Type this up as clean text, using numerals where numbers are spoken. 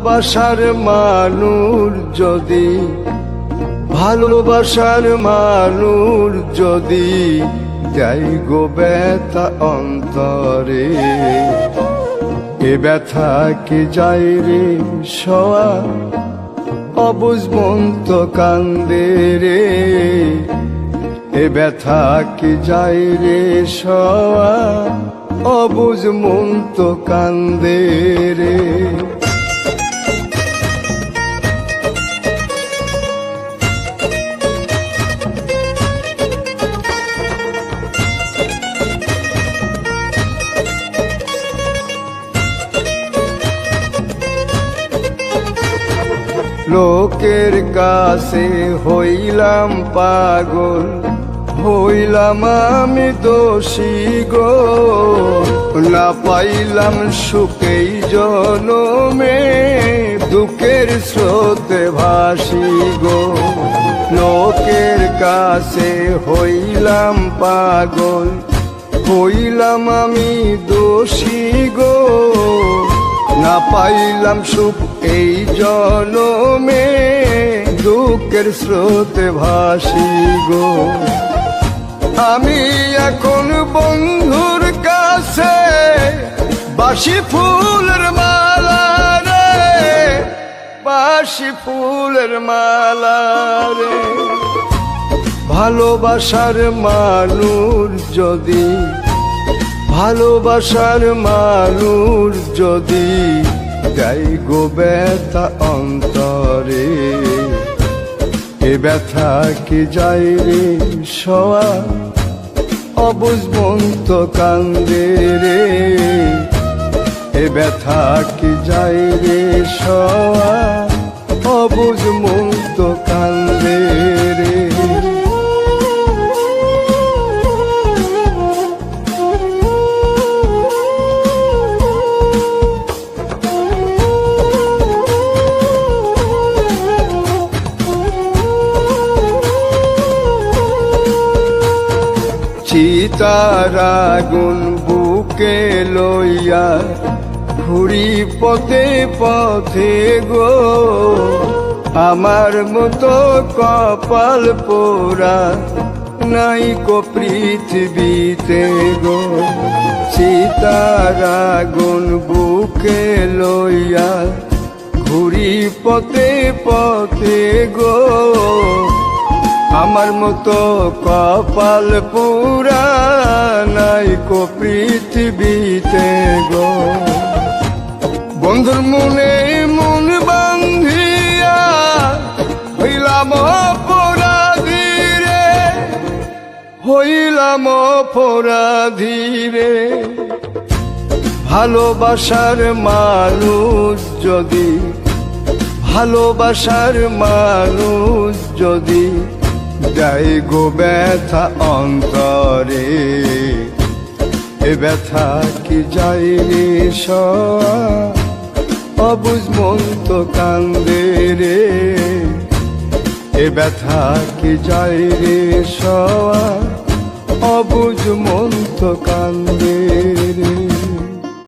ভালোবাসার মানুষ যদি, ভালোবাসার মানুষ যদি দেয় গো ব্যথা অন্তরে, এ ব্যথা কি যায় রে সওয়া, অবুঝ মন তো কান্দে রে। এ ব্যথা কি যায় রে সওয়া, অবুঝ মন তো কান্দে রে। লোকের কাছে হইলাম পাগল, হইলাম আমি দোষী গো, না পাইলাম সুখেই জনমে, দুঃখের স্রোতে ভাসি গো। লোকের কাছে হইলাম পাগল, হইলাম আমি দোষী গো, না পাইলাম সুখ এই জনমে, দুঃখের স্রোতে ভাসি গো। আমি এখন বন্ধুর কাছে বাসি ফুলের মালা রে, বাসি ফুলের মালা রে। ভালোবাসার মানুষ যদি, ভালোবাসার মানুষ যদি দেয় গো ব্যথা অন্তরে, এ ব্যথা কি যায় রে সওয়া, অবুঝ মন তো কান্দে রে। এ ব্যথা কি যায় রে সওয়া, অবুঝ মন তো কান্দে রে। চিতার আগুন বুকে লইয়া ঘুরি পথে পথে গো, আমার মতো কপাল পোড়া নাই কো পৃথিবীতে গো। চিতার আগুন বুকে লইয়া ঘুরি পথে পথে গো, আমার মতো কপাল পুরা নাই কো পৃথিবীতে গো। বন্ধুর মনে মন বান্ধিয়া হইলাম অপরাধী রে, হইলাম অপরাধী রে। ভালোবাসার মানুষ যদি, ভালোবাসার মানুষ যদি দেয় গো ব্যথা অন্তরে, এ ব্যথা কি যায় রে সওয়া, অবুঝ মন তো কান্দে রে। এ ব্যথা কি যায় রে সওয়া, অবুঝ মন তো কান্দে।